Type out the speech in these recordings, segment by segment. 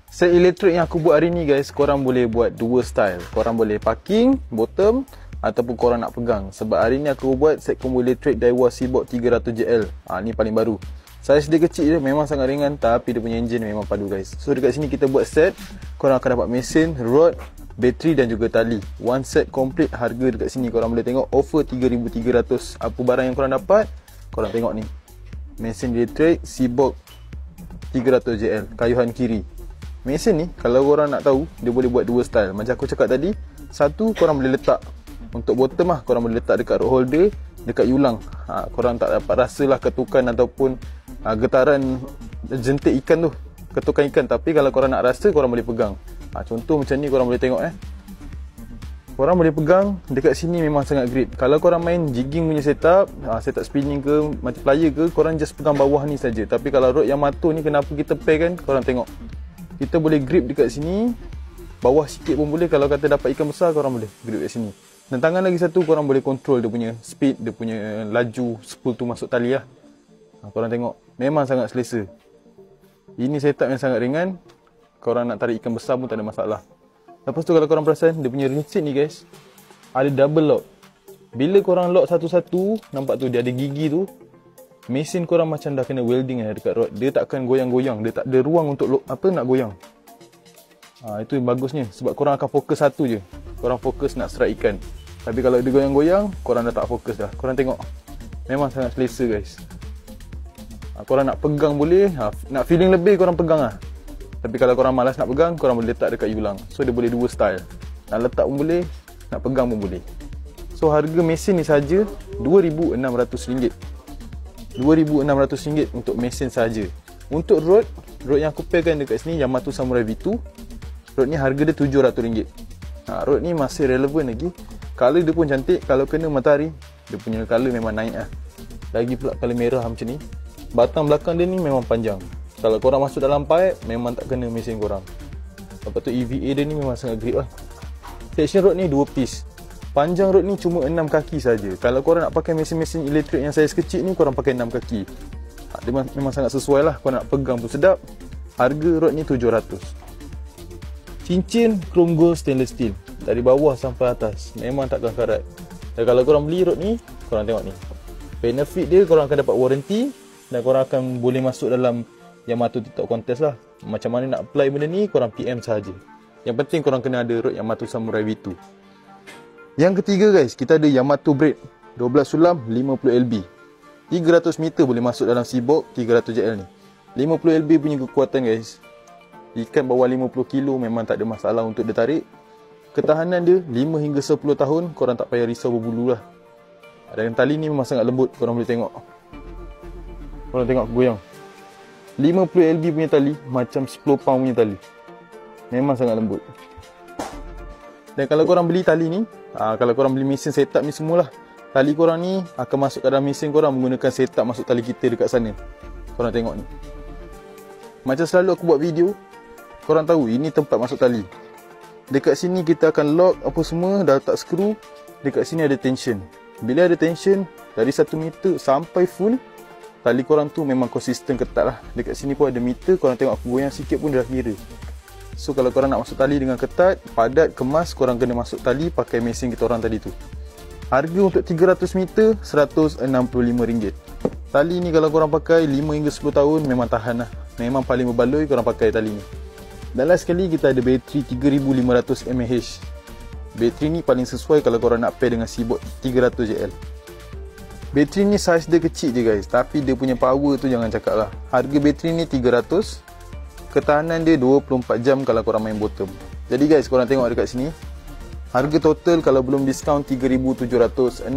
Set elektrik yang aku buat hari ni guys, korang boleh buat dua style. Korang boleh parking, bottom, ataupun korang nak pegang. Sebab hari ni aku buat set combo elektrik Daiwa Seaboard 300JL. Ni paling baru. Saiz dia kecil je, memang sangat ringan, tapi dia punya engine memang padu guys. So dekat sini kita buat set. Korang akan dapat mesin, rod, bateri dan juga tali. One set complete. Harga dekat sini korang boleh tengok offer 3,300. Apa barang yang korang dapat? Korang tengok ni, mesin elektrik Seaboard 300JL, kayuhan kiri. Mesin ni kalau korang nak tahu, dia boleh buat dua style. Macam aku cakap tadi, satu korang boleh letak untuk bottom lah, korang boleh letak dekat rod holder, dekat yulang. Korang tak dapat rasalah ketukan ataupun getaran jentik ikan tu, ketukan ikan. Tapi kalau korang nak rasa, korang boleh pegang. Contoh macam ni korang boleh tengok korang boleh pegang dekat sini, memang sangat grip. Kalau korang main jigging punya setup, setup spinning ke, multiplier ke, korang just pegang bawah ni saja. Tapi kalau rod Yamato ni, kenapa kita pair kan, korang tengok, kita boleh grip dekat sini, bawah sikit pun boleh. Kalau kata dapat ikan besar, korang boleh grip dekat sini. Dan tangan lagi satu, korang boleh control dia punya speed, dia punya laju spool tu masuk tali lah. Korang tengok, memang sangat selesa. Ini setup yang sangat ringan. Korang nak tarik ikan besar pun tak ada masalah. Lepas tu kalau korang perasan, dia punya ring seat ni guys, ada double lock. Bila korang lock satu-satu, nampak tu dia ada gigi tu, mesin korang macam dah kena welding dekat rod. Dia takkan goyang-goyang, dia tak ada ruang untuk nak goyang. Itu yang bagusnya, sebab korang akan fokus satu je. Korang fokus nak strike ikan. Tapi kalau dia goyang-goyang, korang dah tak fokus dah. Korang tengok, memang sangat selesa guys. Korang nak pegang boleh, nak feeling lebih korang pegang lah. Tapi kalau korang malas nak pegang, korang boleh letak dekat yulang. So dia boleh dua style, nak letak pun boleh, nak pegang pun boleh. So harga mesin ni saja RM2,600. RM2,600 untuk mesin saja. Untuk rod yang aku pairkan dekat sini, Yamato Samurai V2. Rod ni harga dia RM700. Rod ni masih relevan lagi. Color dia pun cantik. Kalau kena matahari, dia punya color memang naik lah. Lagi pula color merah macam ni. Batang belakang dia ni memang panjang. Kalau korang masuk dalam pipe, memang tak kena mesin korang. Lepas tu EVA dia ni memang sangat grip lah. Section rod ni 2 piece. Panjang rod ni cuma 6 kaki saja. Kalau korang nak pakai mesin-mesin elektrik yang saiz kecil ni, korang pakai 6 kaki. Dia memang sangat sesuai lah. Korang nak pegang pun sedap. Harga rod ni 700. Cincin chrome gold stainless steel, dari bawah sampai atas, memang takkan karat. Dan kalau korang beli rod ni, korang tengok ni, benefit dia, korang akan dapat warranty. Dan korang akan boleh masuk dalam Yamato TikTok contest lah. Macam mana nak apply benda ni, korang PM sahaja. Yang penting korang kena ada rod Yamato Samurai V2. Yang ketiga guys, kita ada Yamato Braid 12 sulam 50LB. 300 meter boleh masuk dalam Seaboard 300JL ni. 50LB punya kekuatan guys. Ikan bawah 50 kilo memang tak ada masalah untuk dia tarik. Ketahanan dia 5 hingga 10 tahun. Korang tak payah risau berbulu lah. Dan tali ni memang sangat lembut. Korang boleh tengok. Korang tengok goyang. 50LB punya tali macam 10 pound punya tali. Memang sangat lembut. Dan kalau korang beli tali ni, kalau korang beli mesin setup ni semualah, tali korang ni akan masuk ke dalam mesin korang menggunakan setup masuk tali kita dekat sana. Korang tengok ni. Macam selalu aku buat video, korang tahu ini tempat masuk tali. Dekat sini kita akan lock apa semua, dah letak skru. Dekat sini ada tension. Bila ada tension, dari 1 meter sampai full, tali korang tu memang konsisten ketat lah. Dekat sini pun ada meter, korang tengok aku goyang sikit pun dah kira. So kalau korang nak masuk tali dengan ketat, padat, kemas, korang kena masuk tali pakai mesin kita orang tadi tu. Harga untuk 300 meter RM165. Tali ni kalau korang pakai 5 hingga 10 tahun memang tahan lah. Memang paling berbaloi korang pakai tali ni. Dan last sekali kita ada bateri 3500 mAh. Bateri ni paling sesuai kalau korang nak pair dengan Seaboard 300JL. Bateri ni saiz dia kecil je guys, tapi dia punya power tu jangan cakap lah. Harga bateri ni 300. Ketahanan dia 24 jam kalau korang main bottom. Jadi guys, korang tengok dekat sini, harga total kalau belum diskaun RM3,765.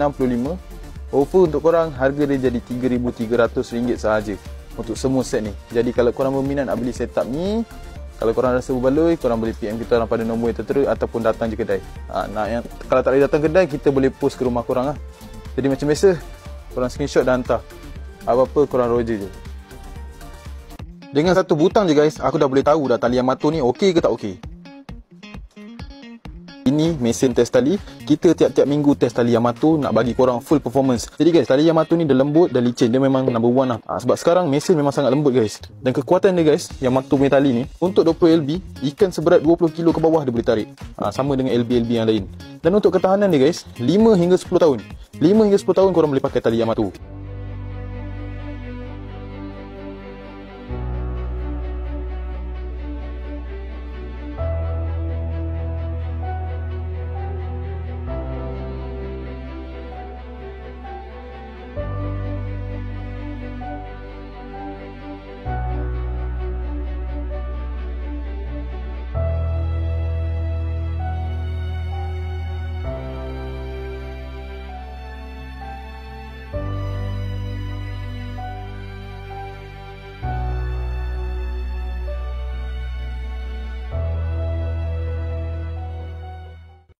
Offer untuk korang, harga dia jadi RM3,300 sahaja untuk semua set ni. Jadi kalau korang berminat nak beli setup ni, kalau korang rasa berbaloi, korang boleh PM kita orang pada nombor yang tertera ataupun datang je kedai. Kalau tak boleh datang kedai, kita boleh post ke rumah korang lah. Jadi macam biasa, korang screenshot dan hantar. Apa-apa korang roger je. Dengan satu butang je guys, aku dah boleh tahu dah tali Yamato ni okey ke tak okey. Ini ni mesin test tali. Kita tiap-tiap minggu test tali Yamato nak bagi korang full performance. Jadi guys, tali Yamato ni dia lembut dan licin. Dia memang number one lah. Sebab sekarang mesin memang sangat lembut guys. Dan kekuatan dia guys, Yamato punya tali ni, untuk 20 LB, ikan seberat 20 kilo ke bawah dia boleh tarik. Sama dengan LB-LB yang lain. Dan untuk ketahanan dia guys, 5 hingga 10 tahun. 5 hingga 10 tahun korang boleh pakai tali Yamato.